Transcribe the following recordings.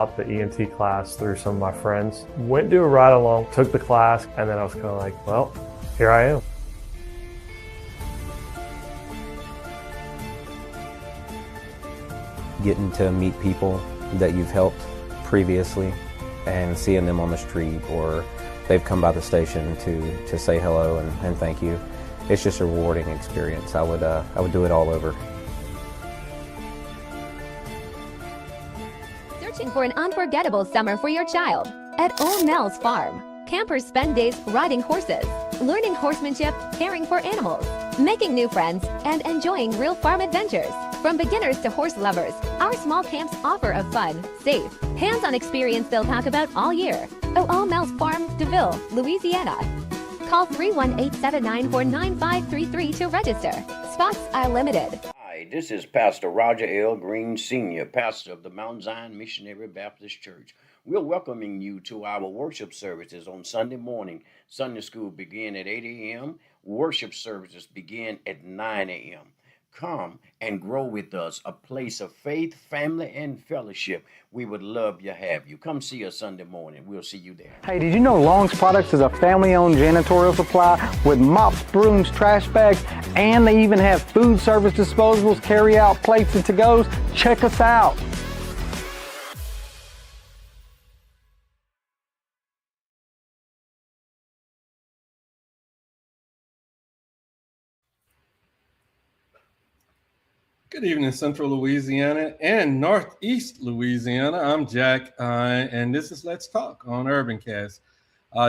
the EMT class through some of my friends. Went to a ride along, took the class, and then I was kind of like, well, here I am. Getting to meet people that you've helped previously and seeing them on the street, or they've come by the station to say hello and thank you. It's just a rewarding experience. I would do it all over. Searching for an unforgettable summer for your child? At Old Nell's Farm, campers spend days riding horses, learning horsemanship, caring for animals, making new friends, and enjoying real farm adventures. From beginners to horse lovers, our small camps offer a fun, safe, hands-on experience they'll talk about all year. Old Nell's Farm, DeVille, Louisiana. Call 318-794-9533 to register. Spots are limited. Hi, this is Pastor Roger L. Green Sr., pastor of the Mount Zion Missionary Baptist Church. We're welcoming you to our worship services on Sunday morning. Sunday school begin at 8 a.m. Worship services begin at 9 a.m. Come and grow with us, a place of faith, family, and fellowship. We would love to have you. Come see us Sunday morning. We'll see you there. Hey, did you know Long's Products is a family-owned janitorial supply with mops, brooms, trash bags, and they even have food service disposables, carry-out plates, and to-goes? Check us out. Good evening, Central Louisiana and Northeast Louisiana. I'm Jack, and this is Let's Talk on UrbanCast.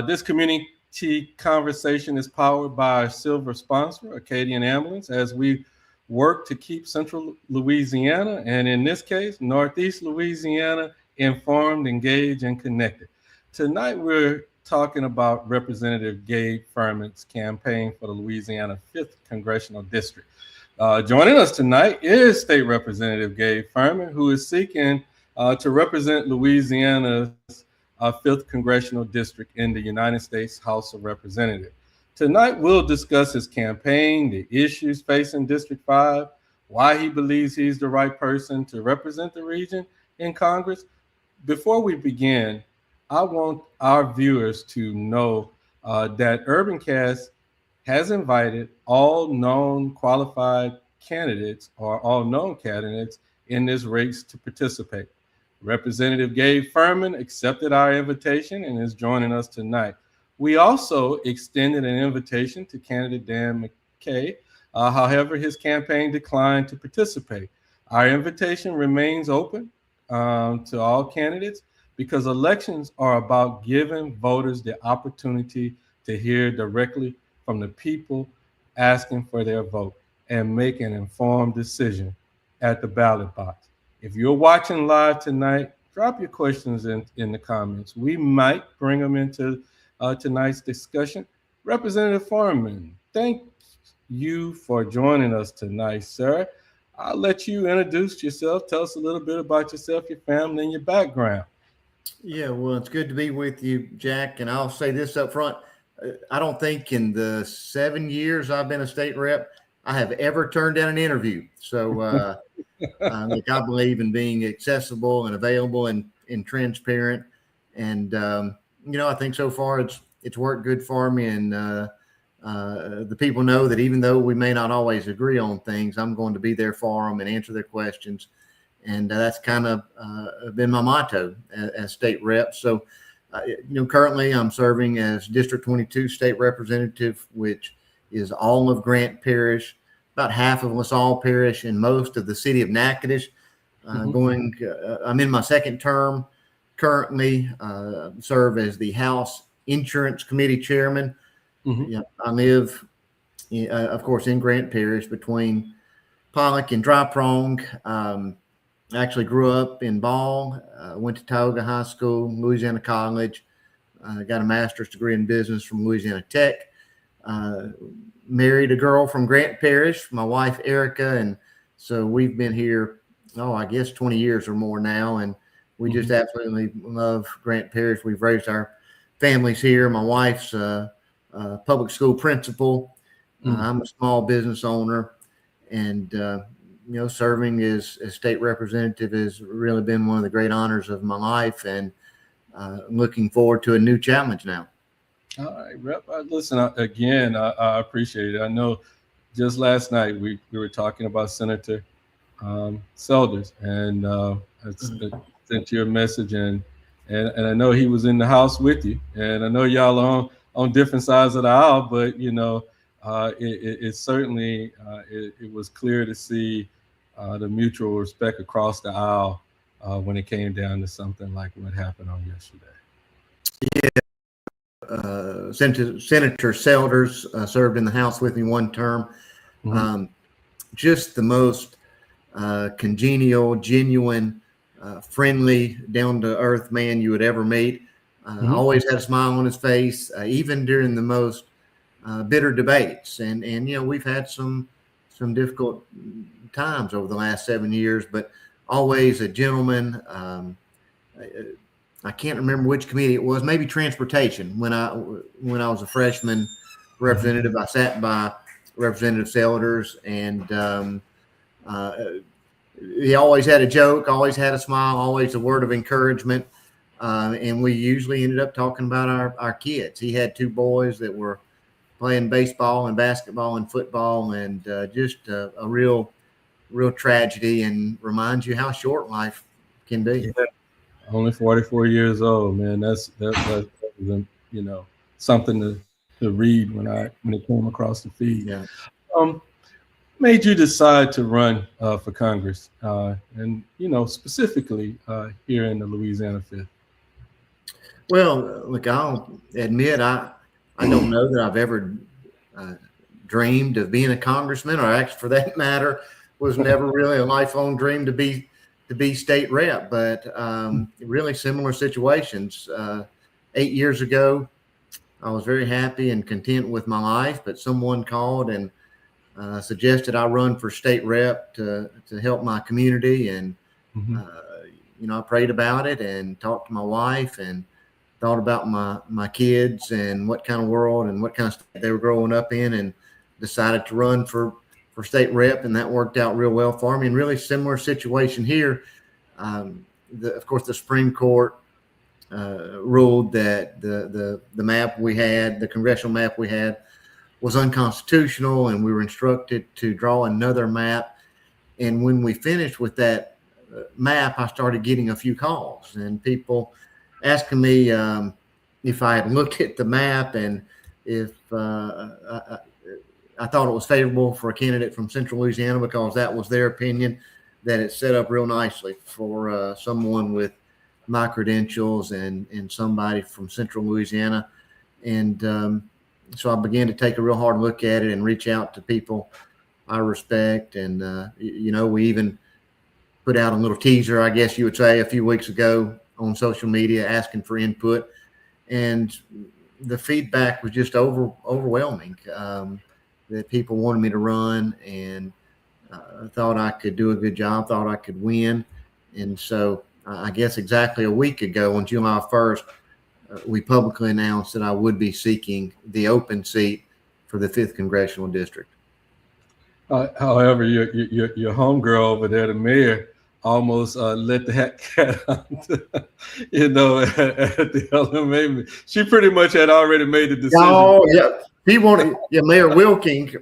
This community conversation is powered by our silver sponsor, Acadian Ambulance, as we work to keep Central Louisiana, and in this case, Northeast Louisiana, informed, engaged, and connected. Tonight, we're talking about Representative Gabe Firment's campaign for the Louisiana 5th Congressional District. Joining us tonight is State Representative Gabe Firment, who is seeking to represent Louisiana's 5th Congressional District in the United States House of Representatives. Tonight, we'll discuss his campaign, the issues facing District 5, why he believes he's the right person to represent the region in Congress. Before we begin, I want our viewers to know that UrbanCast has invited all known qualified candidates or all known candidates in this race to participate. Representative Gabe Firment accepted our invitation and is joining us tonight. We also extended an invitation to candidate Dan McKay. However, his campaign declined to participate. Our invitation remains open to all candidates because elections are about giving voters the opportunity to hear directly from the people asking for their vote and make an informed decision at the ballot box. If you're watching live tonight, drop your questions in the comments. We might bring them into tonight's discussion. Representative Firment, thank you for joining us tonight, sir. I'll let you introduce yourself. Tell us a little bit about yourself, your family, and your background. Yeah, well, it's good to be with you, Jack. And I'll say this up front. I don't think in the 7 years I've been a state rep, I have ever turned down an interview. So I believe in being accessible and available and transparent. And, I think so far it's worked good for me. And the people know that even though we may not always agree on things, I'm going to be there for them and answer their questions. And that's kind of been my motto as state rep. So, currently I'm serving as District 22 State Representative, which is all of Grant Parish, about half of LaSalle Parish, and most of the city of Natchitoches. I'm in my second term currently, serve as the House Insurance Committee Chairman. I live, of course, in Grant Parish between Pollock and Dry Prong. I actually grew up in Ball, went to Tioga High School, Louisiana College, got a master's degree in business from Louisiana Tech, married a girl from Grant Parish, my wife, Erica. And so we've been here, 20 years or more now. And we just absolutely love Grant Parish. We've raised our families here. My wife's a public school principal. I'm a small business owner. And, serving as state representative has really been one of the great honors of my life, and looking forward to a new challenge now. All right, Rep. Listen, again, I appreciate it. I know just last night we were talking about Senator Selders, and I sent you a message, and I know he was in the House with you, and I know y'all are on different sides of the aisle, but it certainly it was clear to see the mutual respect across the aisle when it came down to something like what happened on yesterday. Senator Selders served in the House with me one term. Mm-hmm. Just the most congenial, genuine, friendly, down-to-earth man you would ever meet. Always had a smile on his face, even during the most bitter debates. And we've had some difficult times over the last 7 years, but always a gentleman. I can't remember which committee it was, maybe transportation. When I was a freshman representative, I sat by Representative Selders, and he always had a joke, always had a smile, always a word of encouragement. And we usually ended up talking about our kids. He had 2 boys that were playing baseball and basketball and football, and just a real tragedy, and reminds you how short life can be. Yeah. Only 44 years old, man. That's something to read when it came across the feed. Yeah. Made you decide to run for Congress, and specifically here in the Louisiana 5th? Well, look, I'll admit I don't know that I've ever dreamed of being a congressman, or actually, for that matter, was never really a lifelong dream to be state rep. But really similar situations. 8 years ago, I was very happy and content with my life, but someone called and suggested I run for state rep to help my community. And, I prayed about it and talked to my wife and thought about my kids and what kind of world and what kind of state they were growing up in, and decided to run for state rep. And that worked out real well for me. And really similar situation here. Of course, the Supreme Court ruled that the map we had, the congressional map we had, was unconstitutional, and we were instructed to draw another map. And when we finished with that map, I started getting a few calls, and people asking me if I had looked at the map and if I thought it was favorable for a candidate from Central Louisiana, because that was their opinion, that it's set up real nicely for someone with my credentials and somebody from Central Louisiana. And so I began to take a real hard look at it and reach out to people I respect. And, we even put out a little teaser, I guess you would say, a few weeks ago on social media asking for input. And the feedback was just overwhelming, that people wanted me to run, and thought I could do a good job, thought I could win. And so I guess exactly a week ago, on July 1st, we publicly announced that I would be seeking the open seat for the 5th Congressional District. However, your homegirl over there, the mayor, almost let the cat out, at the LMA. She pretty much had already made the decision. Oh, yeah. He wanted, Mayor Wilking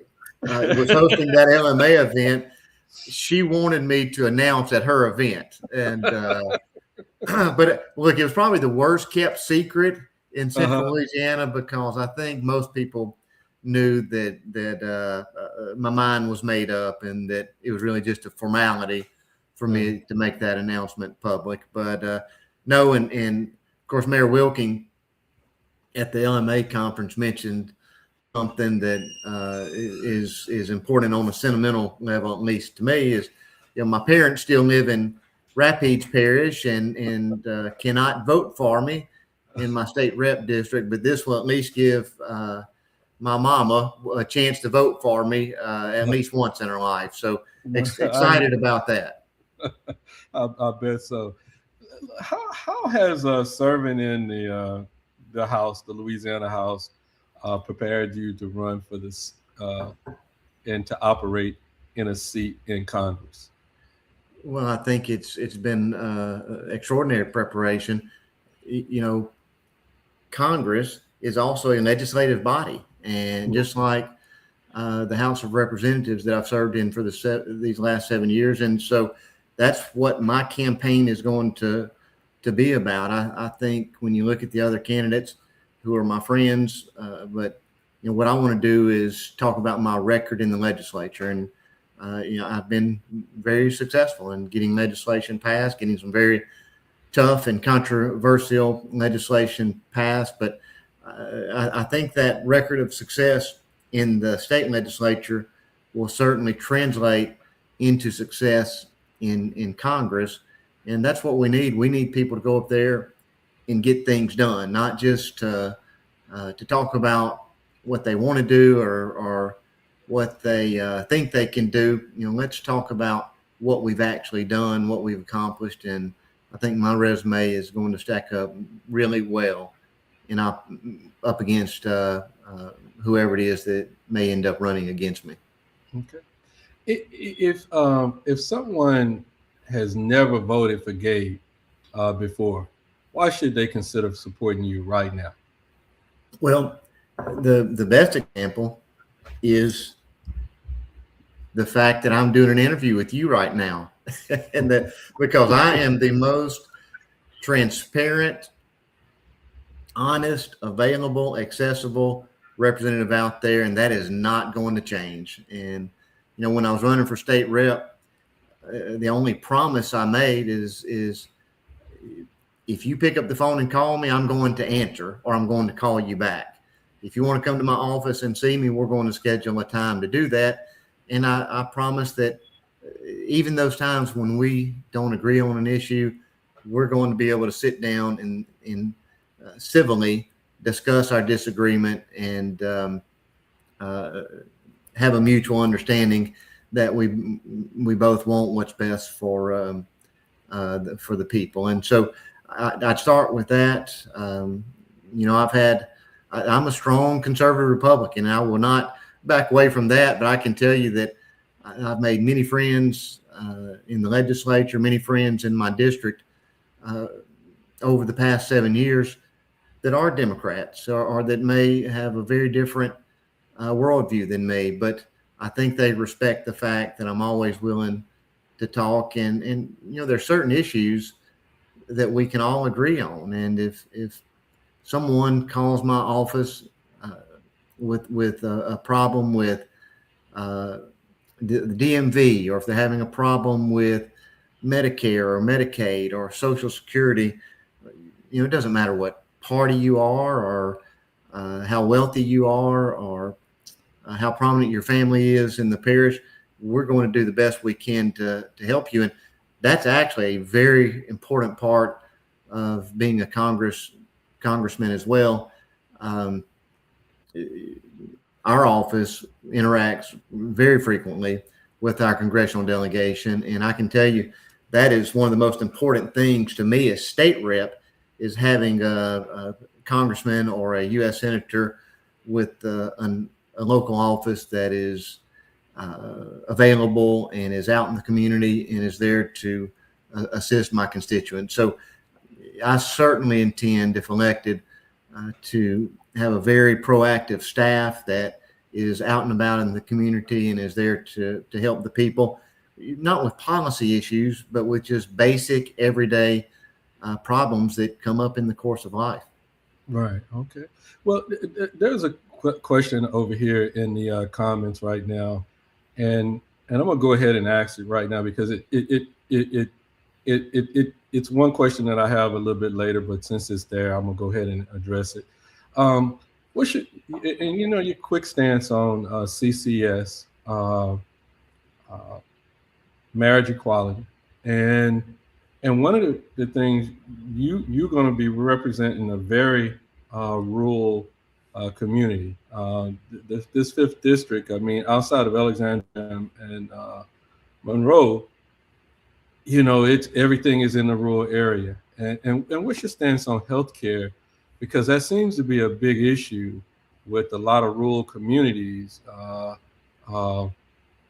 was hosting that LMA event. She wanted me to announce at her event. And, but look, it was probably the worst kept secret in Central Louisiana, because I think most people knew that my mind was made up, and that it was really just a formality for me to make that announcement public. But no, and of course, Mayor Wilking at the LMA conference mentioned something that is important on a sentimental level, at least to me, is my parents still live in Rapides Parish and cannot vote for me in my state rep district, but this will at least give my mama a chance to vote for me at least once in her life. So excited about that. I bet so. How has serving in the House, the Louisiana House, prepared you to run for this and to operate in a seat in Congress? Well, I think it's been extraordinary preparation. You know, Congress is also a legislative body, and just like the House of Representatives that I've served in for these last 7 years, and so that's what my campaign is going to be about. I think when you look at the other candidates who are my friends, but you know what I want to do is talk about my record in the legislature, and you know I've been very successful in getting legislation passed, getting some very tough and controversial legislation passed. But I think that record of success in the state legislature will certainly translate into success in Congress. And that's what we need. We need people to go up there and get things done, not just to talk about what they want to do or what they think they can do. You know, let's talk about what we've actually done, what we've accomplished. And I think my resume is going to stack up really well and up against whoever it is that may end up running against me. Okay. If someone has never voted for Gabe before, why should they consider supporting you right now? Well, the best example is the fact that I'm doing an interview with you right now, and that because I am the most transparent, honest, available, accessible representative out there, and that is not going to change. And you know, when I was running for state rep, the only promise I made is if you pick up the phone and call me, I'm going to answer, or I'm going to call you back. If you want to come to my office and see me, we're going to schedule a time to do that. And I promise that even those times when we don't agree on an issue, we're going to be able to sit down and civilly discuss our disagreement and have a mutual understanding that we both want what's best for the people. And so I'd start with that. You know, I'm a strong conservative Republican, and I will not back away from that. But I can tell you that I've made many friends in the legislature, many friends in my district over the past 7 years that are Democrats or that may have a very different worldview than me. But I think they respect the fact that I'm always willing to talk. And you know, there's certain issues that we can all agree on. And if someone calls my office with a problem with the DMV, or if they're having a problem with Medicare or Medicaid or Social Security, you know, it doesn't matter what party you are or how wealthy you are or how prominent your family is in the parish, we're going to do the best we can to help you. And that's actually a very important part of being a congressman as well. Our office interacts very frequently with our congressional delegation. And I can tell you that is one of the most important things to me as state rep, is having a congressman or a U.S. senator with a local office that is available and is out in the community and is there to assist my constituents. So I certainly intend, if elected, to have a very proactive staff that is out and about in the community and is there to help the people, not with policy issues, but with just basic everyday problems that come up in the course of life. Right. Okay. Well, there's a question over here in the comments right now, and I'm gonna go ahead and ask it right now because it's one question that I have a little bit later, but since it's there, I'm gonna go ahead and address it. What's your, and you know, your quick stance on CCS, marriage equality, and one of the things you're going to be representing a very rural community. This 5th district, I mean, outside of Alexandria and Monroe, you know, everything is in the rural area. And what's your stance on healthcare? Because that seems to be a big issue with a lot of rural communities,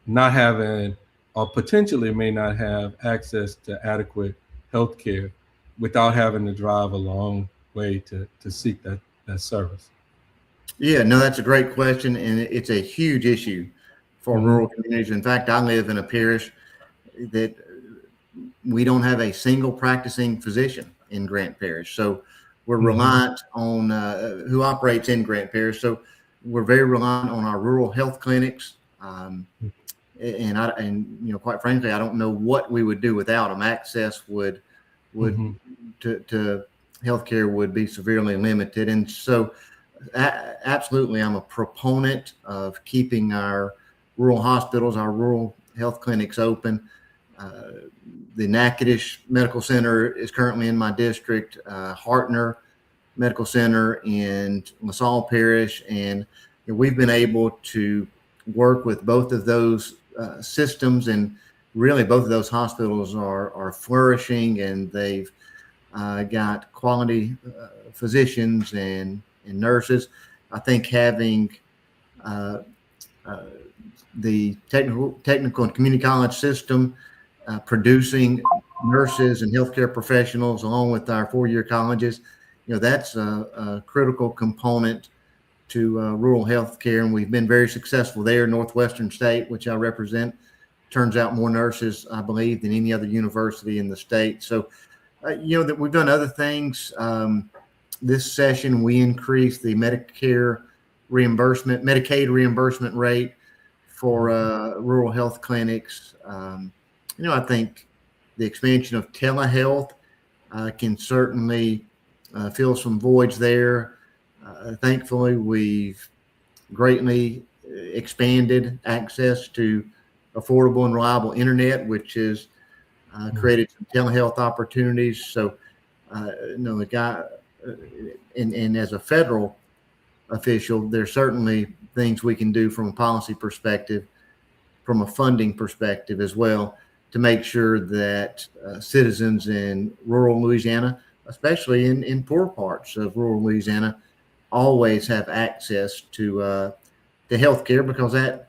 not having or potentially may not have access to adequate health care without having to drive a long way to seek that service? Yeah, no, that's a great question, and it's a huge issue for rural communities. In fact, I live in a parish that we don't have a single practicing physician in Grant Parish. So we're reliant on who operates in Grant Parish. So we're very reliant on our rural health clinics. And quite frankly, I don't know what we would do without them. Access would to healthcare would be severely limited. And so absolutely, I'm a proponent of keeping our rural hospitals, our rural health clinics open. The Natchitoches Medical Center is currently in my district, Hartner Medical Center in LaSalle Parish. And we've been able to work with both of those systems, and really both of those hospitals are flourishing, and they've got quality physicians and nurses. I think having the technical and community college system producing nurses and healthcare professionals along with our four-year colleges, that's a critical component to rural healthcare, and we've been very successful there. Northwestern State, which I represent, turns out more nurses, I believe, than any other university in the state. So, that we've done other things. This session, we increased the Medicaid reimbursement rate for rural health clinics. I think the expansion of telehealth can certainly fill some voids there. Thankfully, we've greatly expanded access to affordable and reliable internet, which has created some telehealth opportunities. So, the guy, and as a federal official, there's certainly things we can do from a policy perspective, from a funding perspective as well, to make sure that citizens in rural Louisiana, especially in poor parts of rural Louisiana, always have access to health care, because that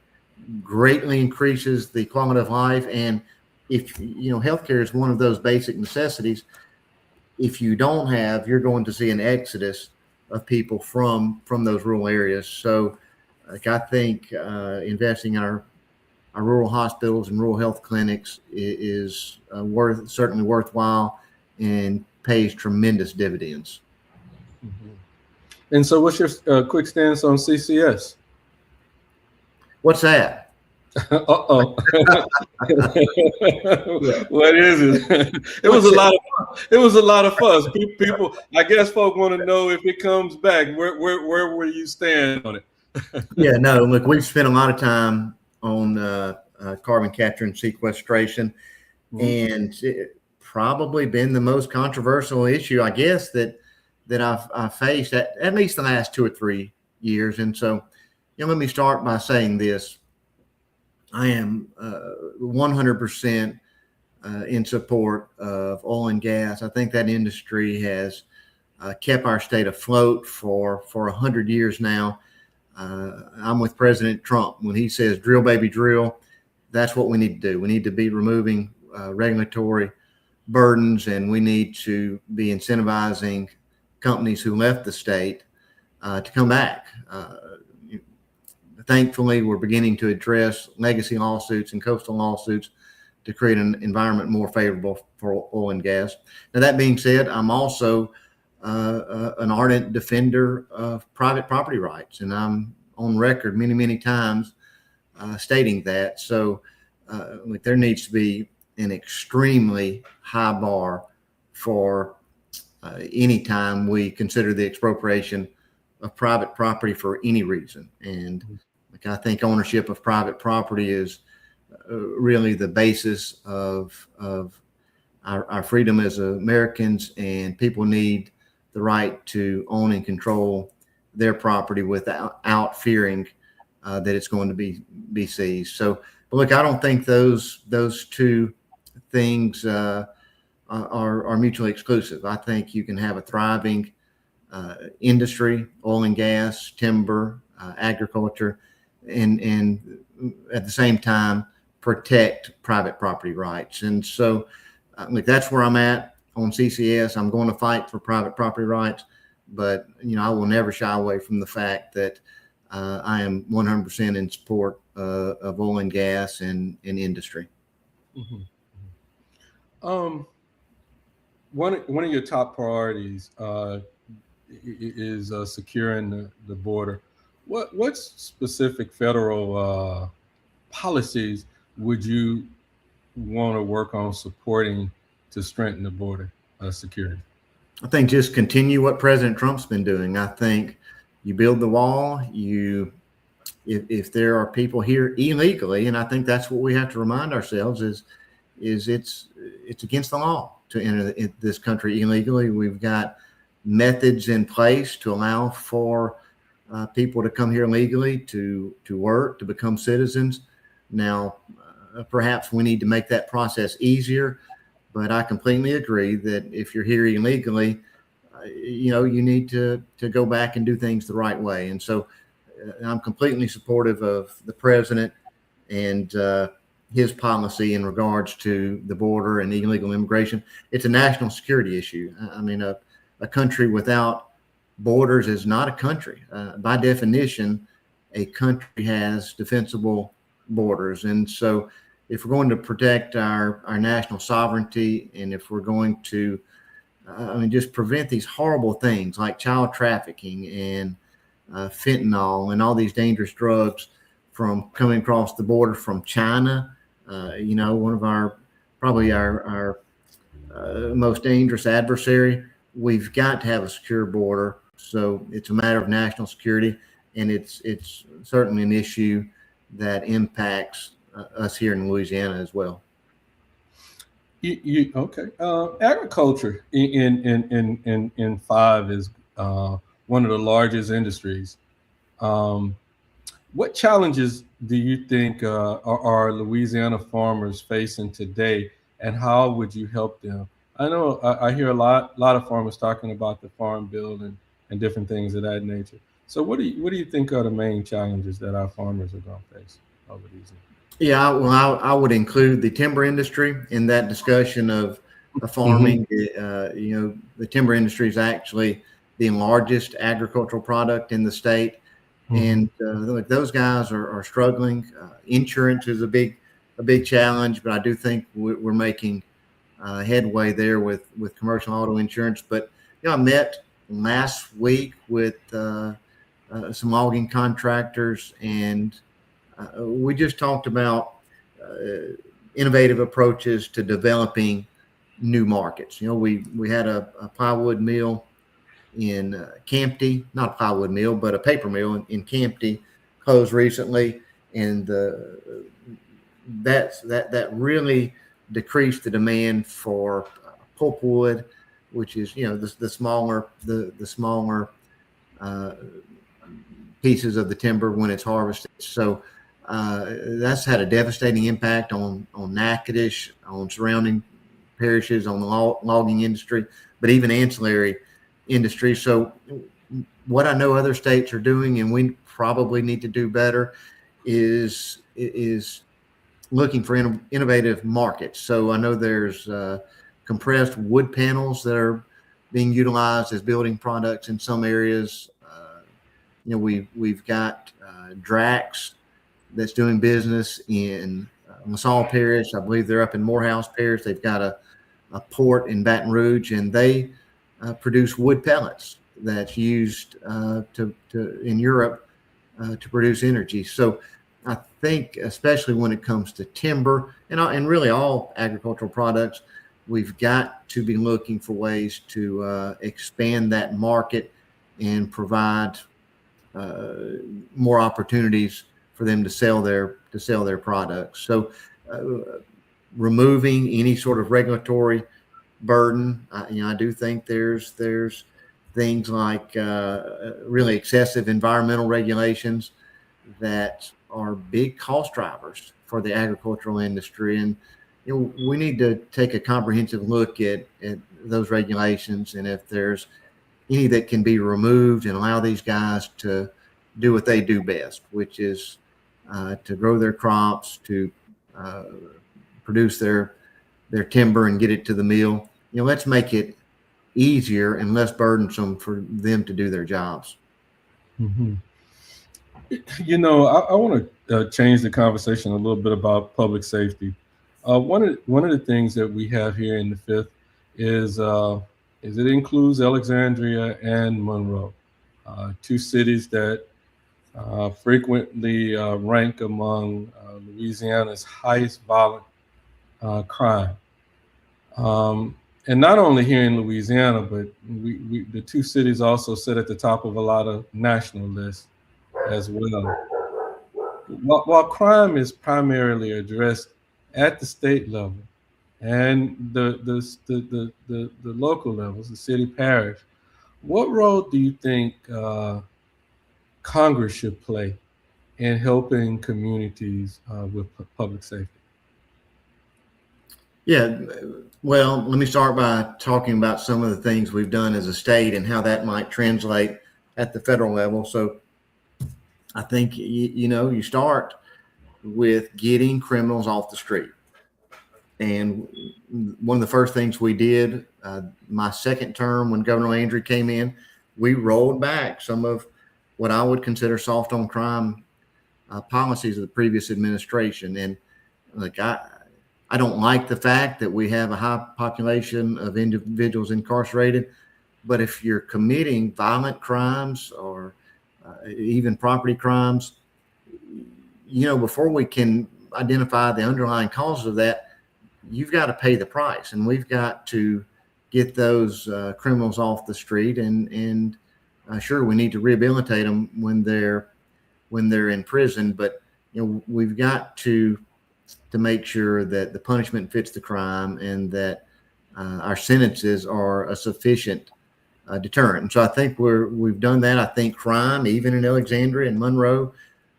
greatly increases the quality of life. And if healthcare is one of those basic necessities, if you don't have, you're going to see an exodus of people from those rural areas. So I think investing in our rural hospitals and rural health clinics is certainly worthwhile and pays tremendous dividends. And so what's your quick stance on CCS? What's that? Uh-oh. What is it? It was a lot of fuss. People, I guess folk want to know if it comes back. Where will you stand on it? Yeah, no, look, we've spent a lot of time on carbon capture and sequestration, and it probably been the most controversial issue, I guess, that I've faced at least the last 2 or 3 years. And so, let me start by saying this. I am 100% in support of oil and gas. I think that industry has kept our state afloat for 100 years now. I'm with President Trump when he says drill, baby, drill. That's what we need to do. We need to be removing regulatory burdens, and we need to be incentivizing companies who left the state to come back. Thankfully, we're beginning to address legacy lawsuits and coastal lawsuits to create an environment more favorable for oil and gas. Now, that being said, I'm also an ardent defender of private property rights, and I'm on record many, many times stating that. So there needs to be an extremely high bar for any time we consider the expropriation of private property for any reason. And I think ownership of private property is really the basis of our freedom as Americans, and people need the right to own and control their property without fearing that it's going to be seized. So, but look, I don't think those two things are mutually exclusive. I think you can have a thriving industry, oil and gas, timber, agriculture, and at the same time protect private property rights. And so look, that's where I'm at on CCS. I'm going to fight for private property rights, but I will never shy away from the fact that I am 100% in support of oil and gas and industry. Mm-hmm. One of your top priorities is securing the border. What specific federal policies would you want to work on supporting to strengthen the border security? I think just continue what President Trump's been doing. I think you build the wall, if there are people here illegally, and I think that's what we have to remind ourselves is it's against the law to enter this country illegally. We've got methods in place to allow for people to come here legally, to work, to become citizens. Now, perhaps we need to make that process easier, but I completely agree that if you're here illegally, you need to go back and do things the right way. And so I'm completely supportive of the president and his policy in regards to the border and illegal immigration. It's a national security issue. I mean, a country without borders is not a country. By definition, a country has defensible borders. And so if we're going to protect our national sovereignty, and if we're going to just prevent these horrible things like child trafficking and fentanyl and all these dangerous drugs from coming across the border from China, one of our most dangerous adversary, we've got to have a secure border. So it's a matter of national security, and it's certainly an issue that impacts us here in Louisiana as well. Okay. Agriculture in 5 is one of the largest industries. What challenges do you think are Louisiana farmers facing today, and how would you help them? I know I hear a lot of farmers talking about the farm bill and different things of that nature. So what do you think are the main challenges that our farmers are going to face over these years? Yeah, well, I would include the timber industry in that discussion of farming. Mm-hmm. The timber industry is actually the largest agricultural product in the state. Mm-hmm. And those guys are struggling. Insurance is a big challenge, but I do think we're making headway there with commercial auto insurance. But I met last week with some logging contractors, and we just talked about innovative approaches to developing new markets. We had a plywood mill in Campty, not a plywood mill, but a paper mill in Campty closed recently, and that really decreased the demand for pulpwood, which is the smaller pieces of the timber when it's harvested. So that's had a devastating impact on Natchitoches, on surrounding parishes, on the logging industry, but even ancillary industry. So what I know other states are doing, and we probably need to do better, is looking for innovative markets. So I know there's compressed wood panels that are being utilized as building products in some areas. We've got Drax that's doing business in LaSalle Parish. I believe they're up in Morehouse Parish. They've got a port in Baton Rouge, and they produce wood pellets that's used in Europe to produce energy. So I think, especially when it comes to timber and really all agricultural products, we've got to be looking for ways to expand that market and provide more opportunities for them to sell their products. So removing any sort of regulatory burden, I do think there's things like really excessive environmental regulations that are big cost drivers for the agricultural industry, and we need to take a comprehensive look at those regulations, and if there's any that can be removed and allow these guys to do what they do best, which is to grow their crops, to produce their timber and get it to the mill. Let's make it easier and less burdensome for them to do their jobs. Mm-hmm. I want to change the conversation a little bit about public safety. One of the things that we have here in the 5th is it includes Alexandria and Monroe, 2 cities that frequently rank among Louisiana's highest violent crime. And not only here in Louisiana, but the 2 cities also sit at the top of a lot of national lists as well. While crime is primarily addressed at the state level and the local levels, the city, parish, what role do you think Congress should play in helping communities with public safety? Yeah, well, let me start by talking about some of the things we've done as a state and how that might translate at the federal level. So I think, you start with getting criminals off the street. And one of the first things we did, my second term when Governor Landry came in, we rolled back some of what I would consider soft on crime policies of the previous administration. And I don't like the fact that we have a high population of individuals incarcerated, but if you're committing violent crimes or even property crimes, before we can identify the underlying causes of that, you've got to pay the price, and we've got to get those criminals off the street. And sure, we need to rehabilitate them when they're in prison, but we've got to make sure that the punishment fits the crime and that our sentences are a sufficient deterrent. And so I think we've done that. I think crime, even in Alexandria and Monroe,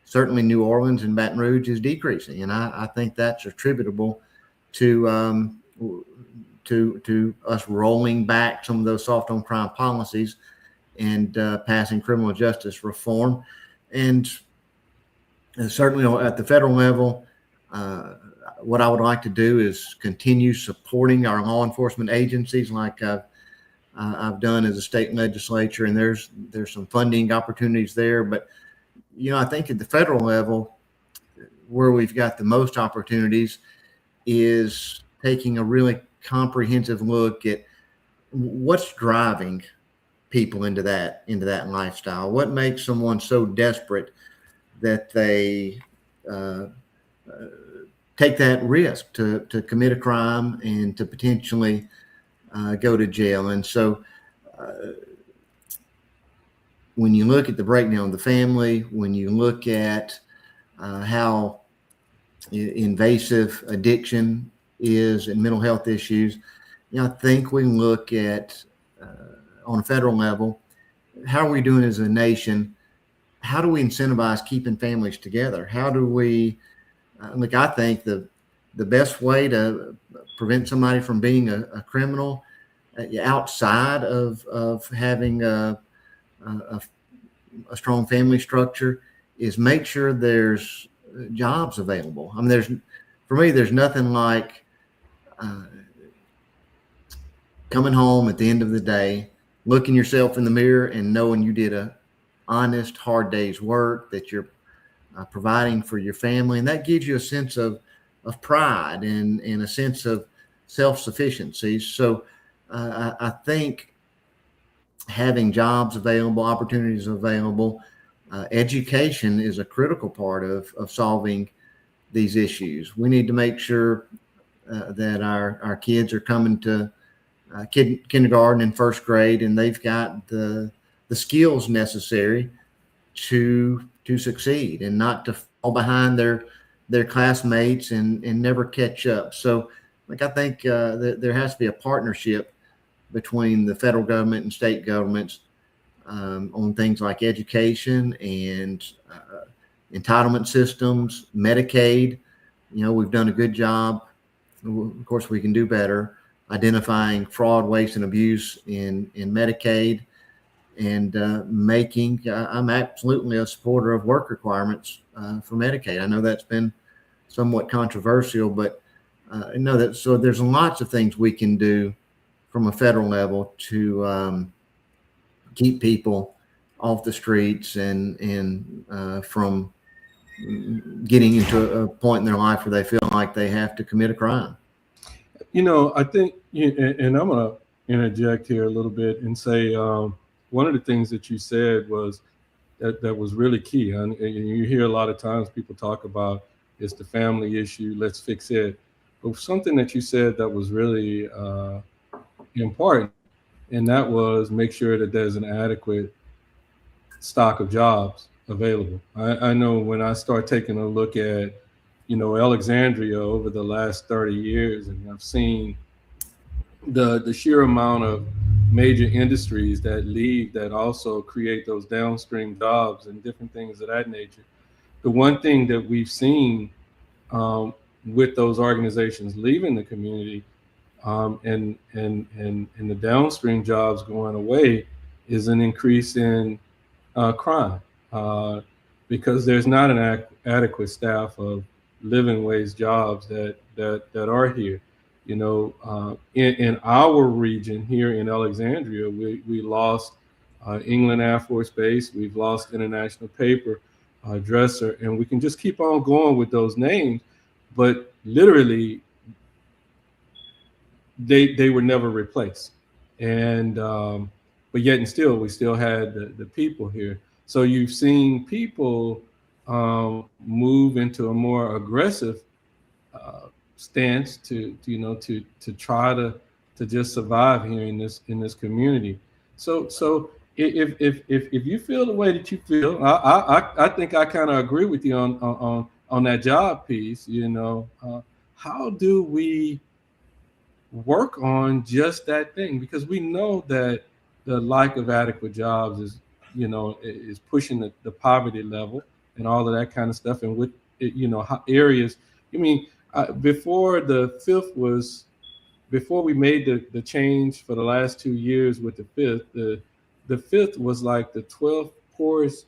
certainly New Orleans and Baton Rouge, is decreasing. And I think that's attributable to us rolling back some of those soft on crime policies and passing criminal justice reform. And certainly at the federal level, what I would like to do is continue supporting our law enforcement agencies like I've done as a state legislature, and there's some funding opportunities there. But, I think at the federal level, where we've got the most opportunities is taking a really comprehensive look at what's driving people into that lifestyle. What makes someone so desperate that they take that risk to commit a crime and to potentially go to jail. And so when you look at the breakdown of the family, when you look at how invasive addiction is and mental health issues, I think we look at on a federal level, how are we doing as a nation? How do we incentivize keeping families together? How do we I think the best way to prevent somebody from being a criminal outside of having a strong family structure is make sure there's jobs available. I mean, there's nothing like coming home at the end of the day, looking yourself in the mirror and knowing you did a honest, hard day's work, that you're providing for your family. And that gives you a sense of pride and a sense of self-sufficiency. So I think having jobs available, opportunities available, education is a critical part of solving these issues. We need to make sure that our kids are coming to kindergarten and first grade, and they've got the skills necessary to succeed and not to fall behind their classmates and never catch up. So I think that there has to be a partnership between the federal government and state governments on things like education and entitlement systems, Medicaid. We've done a good job. Of course, we can do better identifying fraud, waste, and abuse in Medicaid, and I'm absolutely a supporter of work requirements for Medicaid. I know that's been somewhat controversial, but so there's lots of things we can do from a federal level to keep people off the streets and from getting into a point in their life where they feel like they have to commit a crime. I think, and I'm going to interject here a little bit and say one of the things that you said was that was really key. And you hear a lot of times people talk about it's the family issue, let's fix it. But something that you said that was really important, and that was make sure that there's an adequate stock of jobs available. I know when I start taking a look at, Alexandria over the last 30 years, and I've seen the sheer amount of major industries that leave that also create those downstream jobs and different things of that nature. The one thing that we've seen with those organizations leaving the community and the downstream jobs going away is an increase in crime because there's not an adequate staff of living wage jobs that are here. In our region here in Alexandria, we lost England Air Force Base, we've lost International Paper, Dresser, and we can just keep on going with those names, but literally they were never replaced. And but yet and still, we still had the people here. So you've seen people move into a more aggressive stance to try to just survive here in this community. So if you feel the way that you feel, I think I kind of agree with you on that job piece. How do we work on just that thing? Because we know that the lack of adequate jobs is pushing the poverty level and all of that kind of stuff. And with areas, before we made the change for the last 2 years with the fifth, the fifth was like the 12th poorest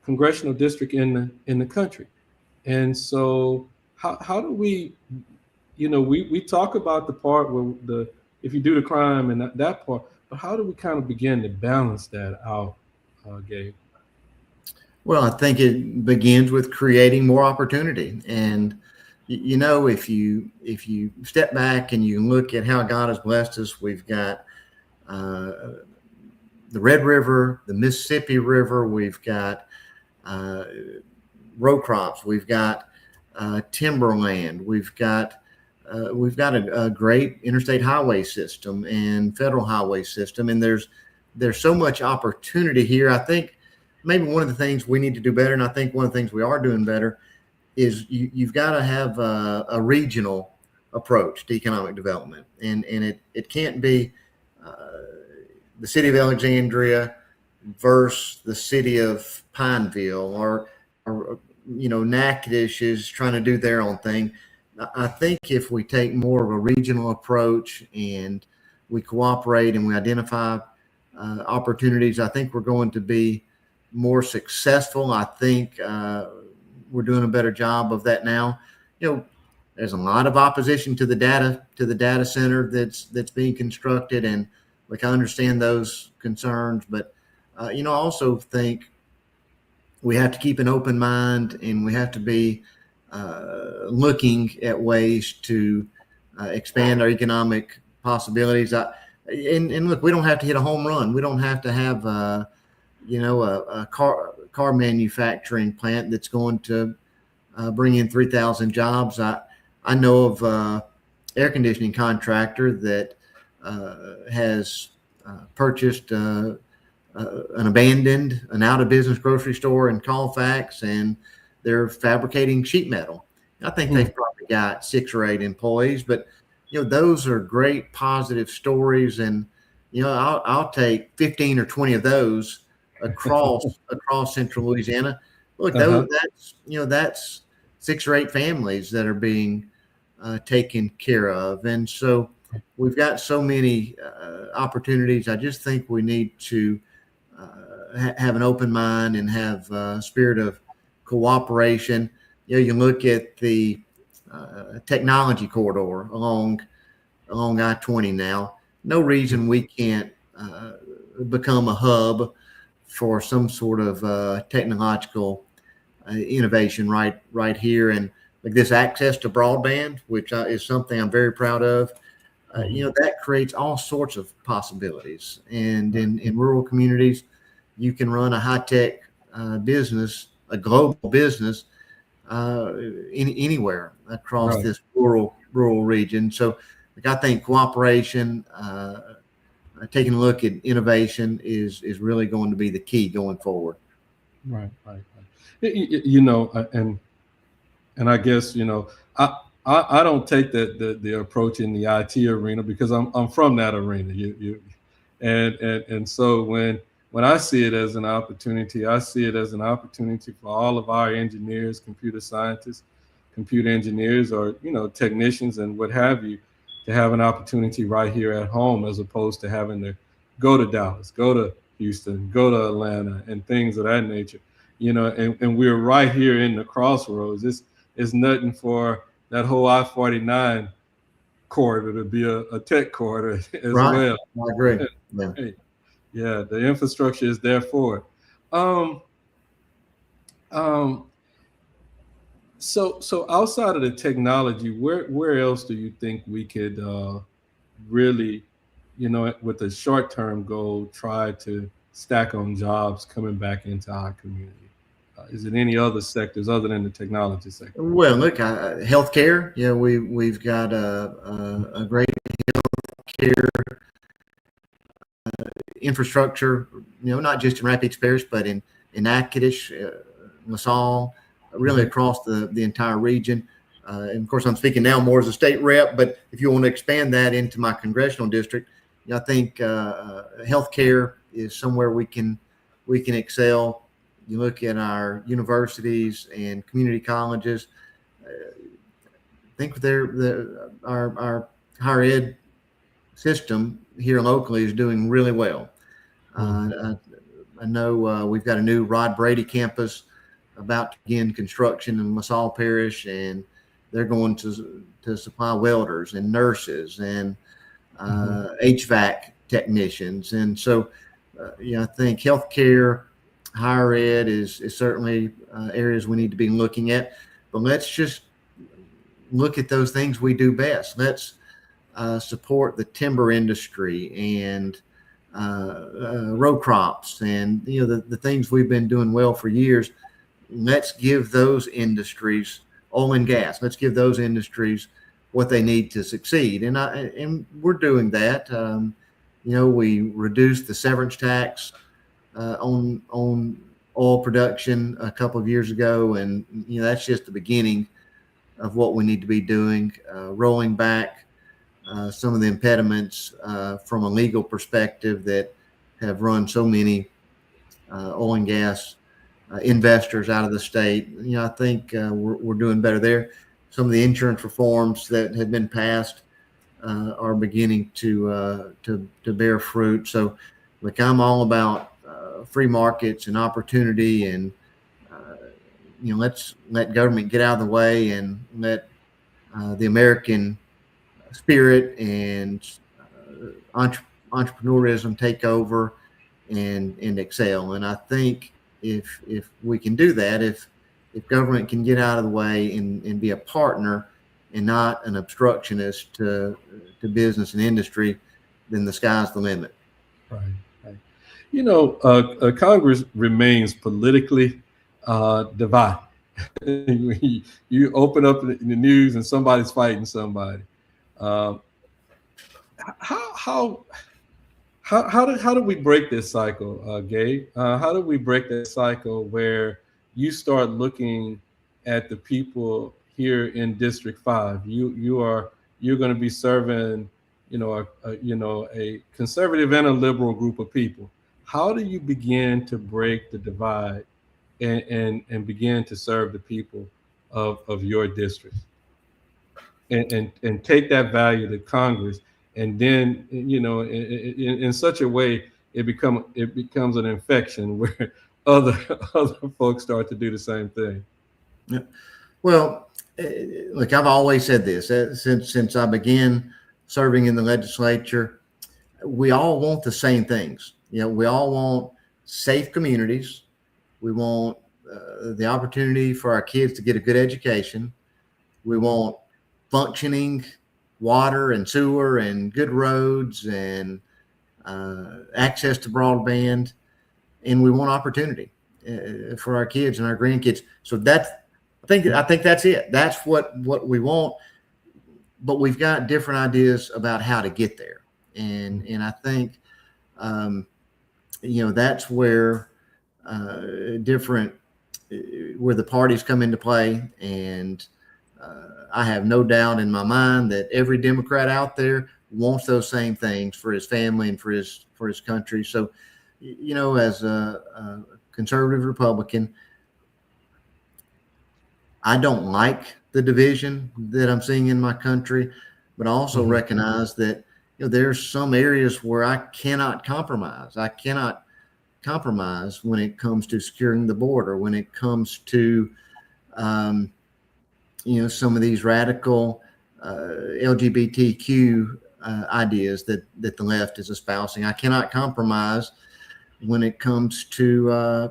congressional district in the country. And so how do we talk about the part where if you do the crime and that part, but how do we kind of begin to balance that out, Gabe? Well, I think it begins with creating more opportunity. And, if you step back and you look at how God has blessed us, we've got the Red River, the Mississippi River, we've got row crops, we've got timberland, we've got a great interstate highway system and federal highway system. And there's so much opportunity here. I think maybe one of the things we need to do better, and I think one of the things we are doing better, is you've got to have a regional approach to economic development. And it can't be the city of Alexandria versus the city of Pineville or Natchitoches is trying to do their own thing. I think if we take more of a regional approach and we cooperate and we identify opportunities, I think we're going to be more successful. I think we're doing a better job of that now. There's a lot of opposition to the data center that's being constructed, and I understand those concerns. But I also think we have to keep an open mind, and we have to be looking at ways to expand our economic possibilities. And look, we don't have to hit a home run. We don't have to have a car manufacturing plant that's going to bring in 3,000 jobs. I know of an air conditioning contractor that has purchased an out of business grocery store in Colfax, and they're fabricating sheet metal. I think they've probably got 6 or 8 employees, but those are great positive stories, and I'll take 15 or 20 of those across Central Louisiana. Look, that's 6 or 8 families that are being taken care of, and so we've got so many opportunities. I just think we need to have an open mind and have a spirit of cooperation. you look at the technology corridor along I-20 now. No reason we can't become a hub for some sort of technological innovation right here. And like this access to broadband, which is something I'm very proud of. That creates all sorts of possibilities. And in rural communities, you can run a high-tech business, a global business, anywhere across this rural region. So, I think cooperation, taking a look at innovation is really going to be the key going forward. Right. And I guess I don't take the approach in the IT arena because I'm from that arena. And so when I see it as an opportunity, I see it as an opportunity for all of our engineers, computer scientists, computer engineers, or technicians and what have you, to have an opportunity right here at home, as opposed to having to go to Dallas, go to Houston, go to Atlanta, and things of that nature. And we're right here in the crossroads. It's nothing for that whole I-49 corridor to be a tech corridor as well. I agree. Yeah, the infrastructure is there for it. So outside of the technology, where else do you think we could really, with a short-term goal, try to stack on jobs coming back into our community? Is it any other sectors other than the technology sector? Well, look, healthcare. We've got a great healthcare infrastructure. Not just in Rapid Parish, but in Natchitoches, LaSalle, really across the entire region. And of course, I'm speaking now more as a state rep. But if you want to expand that into my congressional district, I think healthcare is somewhere we can excel. You look at our universities and community colleges. I think our higher ed system here locally is doing really well. I know we've got a new Rod Brady campus about to begin construction in LaSalle Parish, and they're going to supply welders and nurses and HVAC technicians. And so, I think healthcare, higher ed is certainly areas we need to be looking at. But let's just look at those things we do best. Let's support the timber industry and row crops and the things we've been doing well for years. Let's give those industries, oil and gas, let's give those industries what they need to succeed. And we're doing that. We reduced the severance tax on oil production a couple of years ago, and that's just the beginning of what we need to be doing, rolling back some of the impediments from a legal perspective that have run so many oil and gas investors out of the state. I think we're doing better there. Some of the insurance reforms that have been passed are beginning to bear fruit. So, look, I'm all about free markets and opportunity, and let's let government get out of the way and let the American spirit and entrepreneurism take over and excel. And I think if we can do that, if government can get out of the way and be a partner and not an obstructionist to business and industry, then the sky's the limit. Right. Congress remains politically divided. You open up the news and somebody's fighting somebody. How do we break this cycle, Gabe? How do we break that cycle where you start looking at the people here in District 5? You're going to be serving, a conservative and a liberal group of people. How do you begin to break the divide and begin to serve the people of your district and take that value to Congress, and then in such a way it becomes an infection where other folks start to do the same thing? Yeah. Well, look, I've always said this since I began serving in the legislature. We all want the same things. We all want safe communities. We want the opportunity for our kids to get a good education. We want functioning water and sewer and good roads and access to broadband, and we want opportunity for our kids and our grandkids. So I think that's it. That's what we want, but we've got different ideas about how to get there, and I think that's where where the parties come into play, and I have no doubt in my mind that every Democrat out there wants those same things for his family and for his country. So, as a conservative Republican, I don't like the division that I'm seeing in my country, but I also recognize that there's some areas where I cannot compromise. I cannot compromise when it comes to securing the border, when it comes to some of these radical LGBTQ ideas that the left is espousing. I cannot compromise when it comes to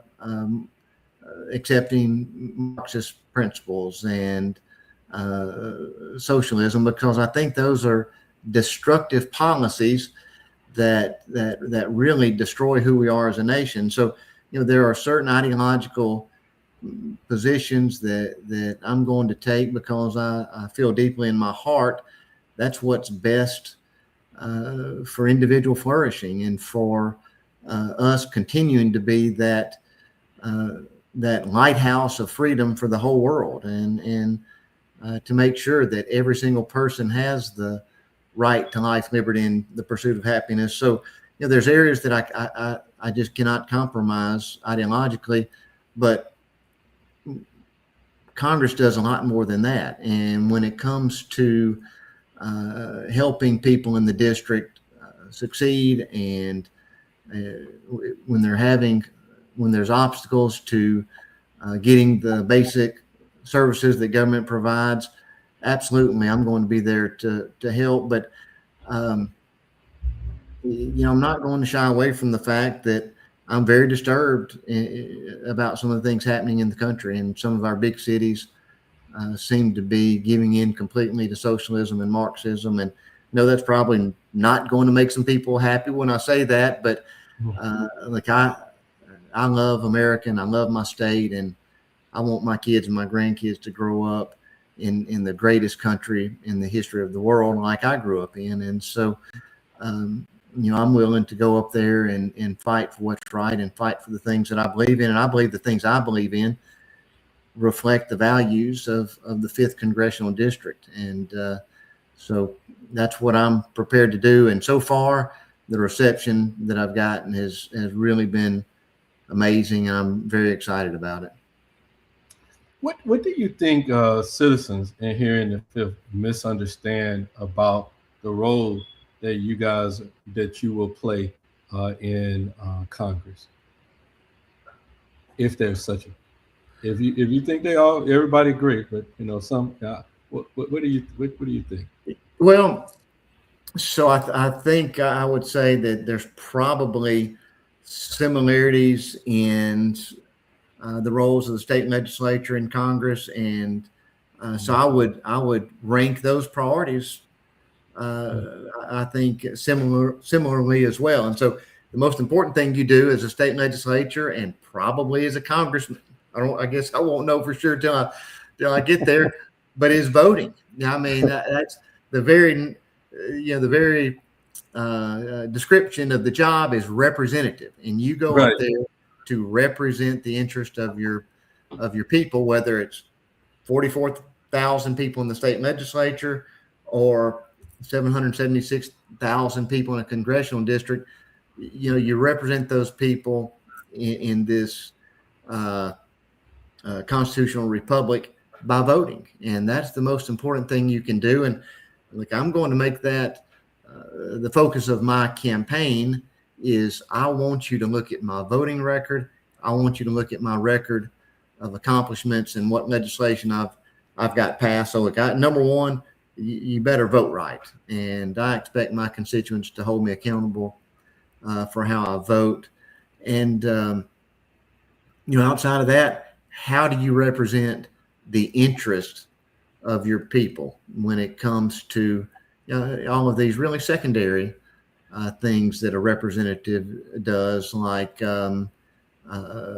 accepting Marxist principles and socialism, because I think those are destructive policies that really destroy who we are as a nation. So, there are certain ideological positions that I'm going to take because I feel deeply in my heart that's what's best for individual flourishing and for us continuing to be that lighthouse of freedom for the whole world, and to make sure that every single person has the right to life, liberty, and the pursuit of happiness. So, there's areas that I just cannot compromise ideologically, but Congress does a lot more than that. And when it comes to helping people in the district succeed, and when there's obstacles to getting the basic services that government provides, absolutely, I'm going to be there to help. But I'm not going to shy away from the fact that I'm very disturbed about some of the things happening in the country, and some of our big cities seem to be giving in completely to socialism and Marxism. And that's probably not going to make some people happy when I say that, but I love America, and I love my state, and I want my kids and my grandkids to grow up in the greatest country in the history of the world, like I grew up in. And so, I'm willing to go up there and fight for what's right, and fight for the things that I believe in. And I believe the things I believe in reflect the values of the 5th Congressional District. And so that's what I'm prepared to do. And so far, the reception that I've gotten has really been amazing, and I'm very excited about it. What do you think citizens in here in the 5th misunderstand about the role that you will play in Congress, if there's such a, if you think everybody agree, but some, what do you think? Well, so I think I would say that there's probably similarities in the roles of the state legislature and Congress, and so I would rank those priorities. I think similarly as well. And so the most important thing you do as a state legislature, and probably as a congressman, I guess I won't know for sure till I get there, but is voting. I mean, that's the very description of the job is representative, and you go up there to represent the interest of your people, whether it's 44,000 people in the state legislature or 776,000 people in a congressional district. You represent those people in this constitutional republic by voting, and that's the most important thing you can do. And I'm going to make that the focus of my campaign. Is I want you to look at my voting record. I want you to look at my record of accomplishments and what legislation I've I've got passed. So look, number one, you better vote right. And I expect my constituents to hold me accountable for how I vote. And, outside of that, how do you represent the interest of your people when it comes to all of these really secondary things that a representative does, like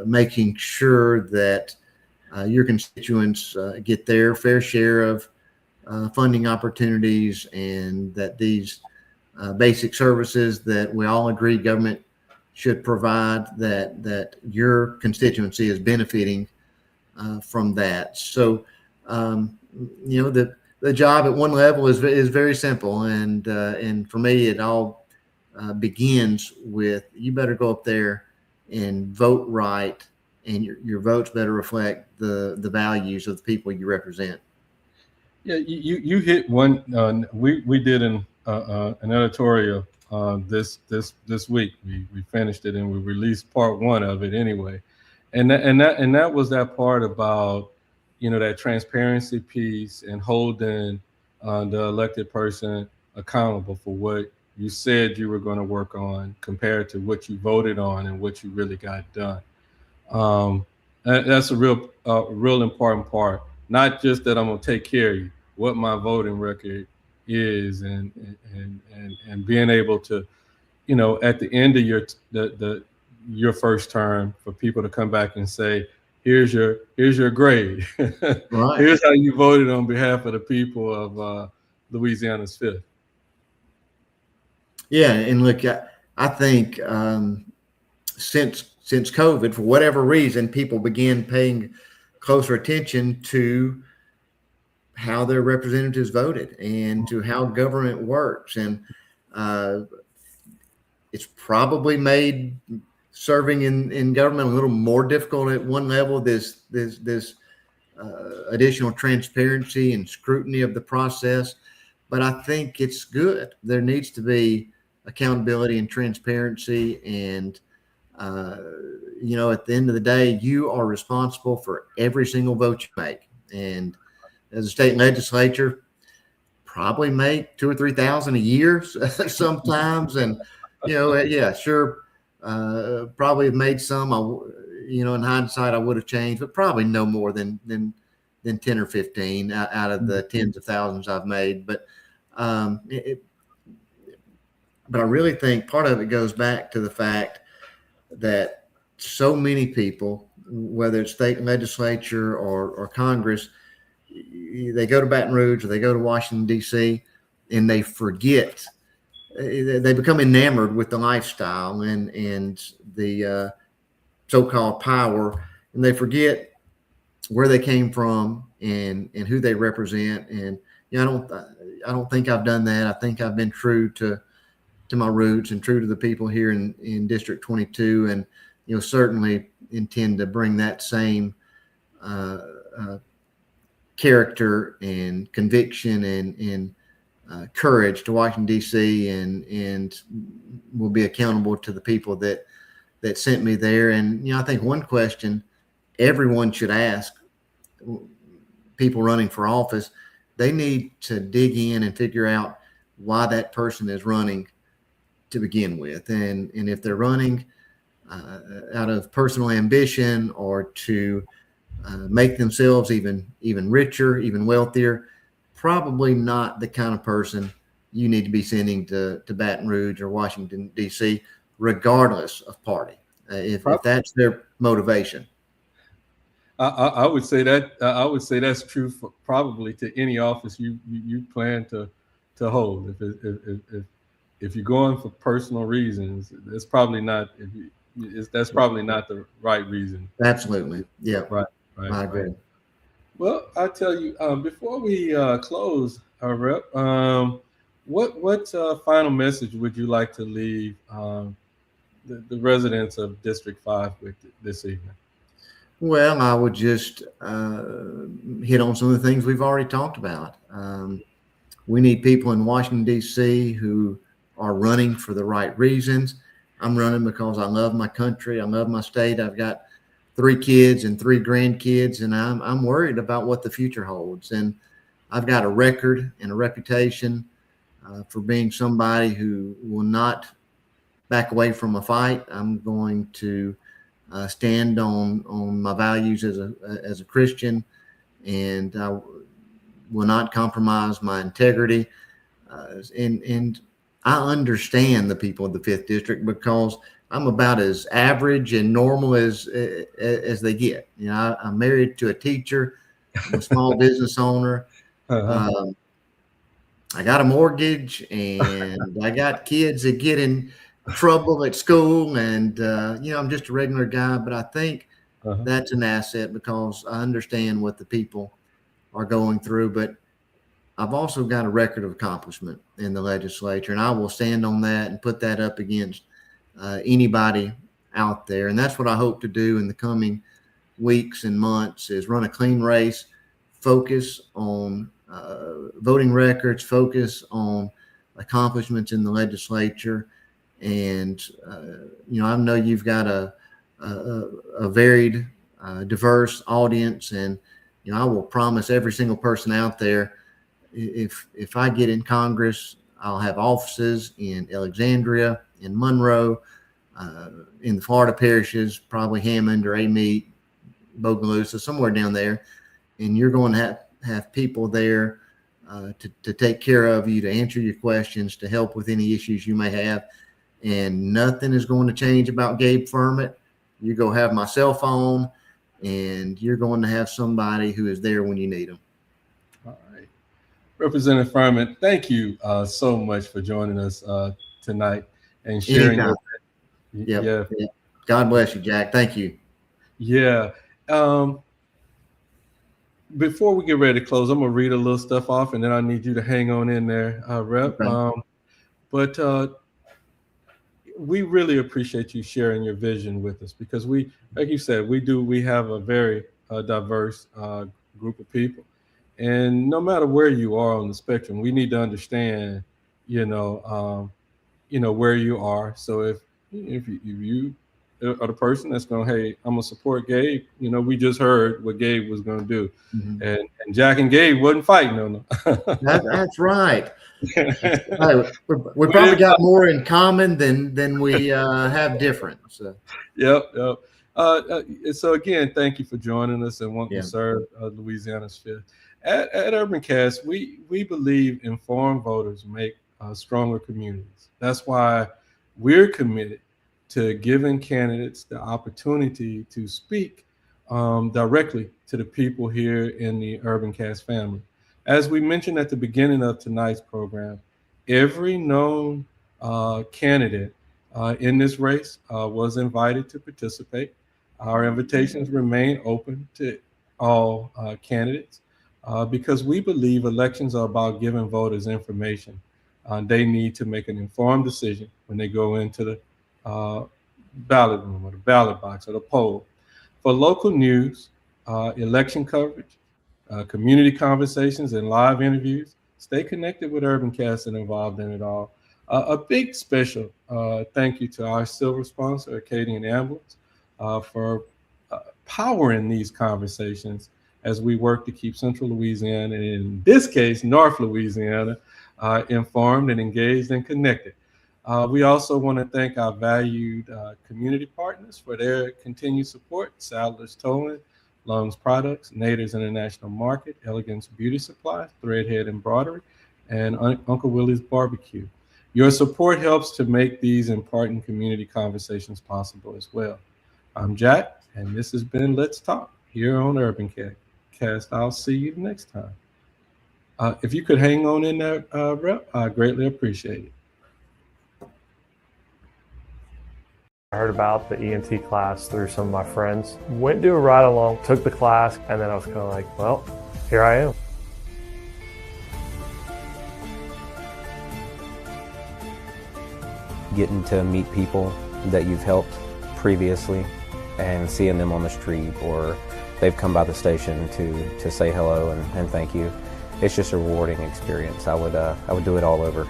making sure that your constituents get their fair share of funding opportunities, and that these basic services that we all agree government should provide, that your constituency is benefiting from that. So, the job at one level is very simple, and for me, it all begins with you better go up there and vote right, and your votes better reflect the values of the people you represent. Yeah, you hit one. We did an editorial this week. We finished it and we released part one of it anyway, and that was that part about that transparency piece and holding the elected person accountable for what you said you were going to work on compared to what you voted on and what you really got done. That's a real important part. Not just that I'm going to take care of you, what my voting record is, and being able to, at the end of your first term, for people to come back and say, here's your grade. Right. Here's how you voted on behalf of the people of Louisiana's 5th. Yeah, and look, I think since COVID, for whatever reason, people began paying closer attention to how their representatives voted and to how government works, and it's probably made serving in government a little more difficult at one level. This additional transparency and scrutiny of the process, but I think it's good. There needs to be accountability and transparency, and at the end of the day, you are responsible for every single vote you make. And as a state legislature, probably make 2,000 or 3,000 a year sometimes, and sure. Probably have made some, in hindsight, I would have changed, but probably no more than 10 or 15 out of the tens of thousands I've made. But I really think part of it goes back to the fact that so many people, whether it's state legislature or Congress, they go to Baton Rouge or they go to Washington, D.C., and they forget. They become enamored with the lifestyle and the so-called power, and they forget where they came from and who they represent. And I don't think I've done that. I think I've been true to my roots and true to the people here in District 22, and certainly intend to bring that same character and conviction and courage to Washington, D.C., and will be accountable to the people that sent me there. And, I think one question everyone should ask people running for office, they need to dig in and figure out why that person is running to begin with. And if they're running out of personal ambition or to make themselves even richer, even wealthier, probably not the kind of person you need to be sending to Baton Rouge or Washington, D.C., regardless of party, if that's their motivation. I would say that's true for probably to any office you plan to hold. If you're going for personal reasons, that's probably not the right reason. Absolutely, yeah, right. I agree. Right. Well, I tell you, before we close our rep, what final message would you like to leave the residents of District 5 with this evening? Well, I would just hit on some of the things we've already talked about. We need people in Washington, D.C. who are running for the right reasons. I'm running because I love my country. I love my state. I've got 3 kids and 3 grandkids, and I'm worried about what the future holds. And I've got a record and a reputation for being somebody who will not back away from a fight. I'm going to stand on my values as a Christian, and I will not compromise my integrity. And I understand the people of the 5th District because I'm about as average and normal as they get. You know, I'm married to a teacher, I'm a small business owner. I got a mortgage, and I got kids that get in trouble at school, and I'm just a regular guy. But I think that's an asset because I understand what the people are going through. But I've also got a record of accomplishment in the legislature, and I will stand on that and put that up against anybody out there. And that's what I hope to do in the coming weeks and months, is run a clean race, focus on voting records, focus on accomplishments in the legislature. And, I know you've got a varied, diverse audience, and, I will promise every single person out there, if I get in Congress, I'll have offices in Alexandria, in Monroe, in the Florida parishes, probably Hammond or Amite, Bogalusa, somewhere down there. And you're going to have people there to take care of you, to answer your questions, to help with any issues you may have. And nothing is going to change about Gabe Firment. You're going to have my cell phone, and you're going to have somebody who is there when you need them. All right. Representative Firment, thank you so much for joining us tonight and sharing. Yeah. God bless you, Jack. Thank you. Yeah. Before we get ready to close, I'm going to read a little stuff off, and then I need you to hang on in there, Rep. Okay. But we really appreciate you sharing your vision with us, because we, like you said, we have a very diverse group of people. And no matter where you are on the spectrum, we need to understand, where you are. So if you are the person that's going, hey, I'm gonna support Gabe. We just heard what Gabe was going to do, and Jack and Gabe wasn't fighting on them. That's right. We probably got more in common than we have different. So. Yep. So again, thank you for joining us and wanting to serve Louisiana's 5th. At UrbanCast, we believe informed voters make stronger communities. That's why we're committed to giving candidates the opportunity to speak directly to the people here in the UrbanCast family. As we mentioned at the beginning of tonight's program, every known candidate in this race was invited to participate. Our invitations remain open to all candidates because we believe elections are about giving voters information they need to make an informed decision when they go into the ballot room or the ballot box or the poll. For local news, election coverage, community conversations, and live interviews, stay connected with UrbanCast and involved in it all. A big special thank you to our silver sponsor, Acadian Ambulance, for powering these conversations as we work to keep Central Louisiana, and in this case, North Louisiana, informed and engaged and connected. We also want to thank our valued community partners for their continued support: Saddler's Towing, Lungs Products, Nader's International Market, Elegance Beauty Supply, Threadhead Embroidery, and Uncle Willie's Barbecue. Your support helps to make these important community conversations possible as well. I'm Jack, and this has been Let's Talk here on UrbanCast. I'll see you next time. If you could hang on in there, Rep, I greatly appreciate it. I heard about the ENT class through some of my friends. Went to a ride along, took the class, and then I was kind of like, well, here I am. Getting to meet people that you've helped previously and seeing them on the street, or they've come by the station to say hello and thank you. It's just a rewarding experience. I would do it all over.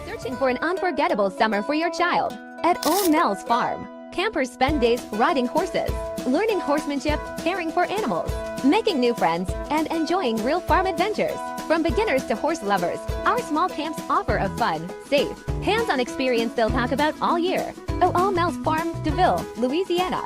Searching for an unforgettable summer for your child? At Old Nell's Farm, campers spend days riding horses, learning horsemanship, caring for animals, making new friends, and enjoying real farm adventures. From beginners to horse lovers, our small camps offer a fun, safe, hands-on experience they'll talk about all year. Old Nell's Farm, DeVille, Louisiana.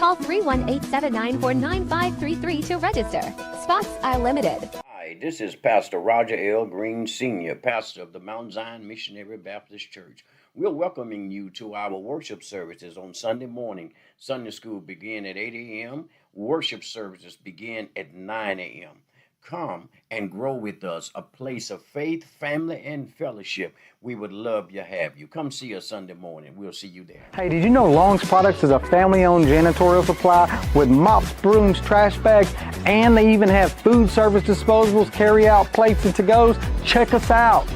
Call 318-794-9533 to register. Spots are limited. Hi, this is Pastor Roger L. Green Sr., pastor of the Mount Zion Missionary Baptist Church. We're welcoming you to our worship services on Sunday morning. Sunday school begin at 8 a.m. Worship services begin at 9 a.m. Come and grow with us, a place of faith, family, and fellowship. We would love to have you. Come see us Sunday morning. We'll see you there. Hey, did you know Long's Products is a family-owned janitorial supply with mops, brooms, trash bags, and they even have food service disposables, carry-out plates, and to-goes? Check us out.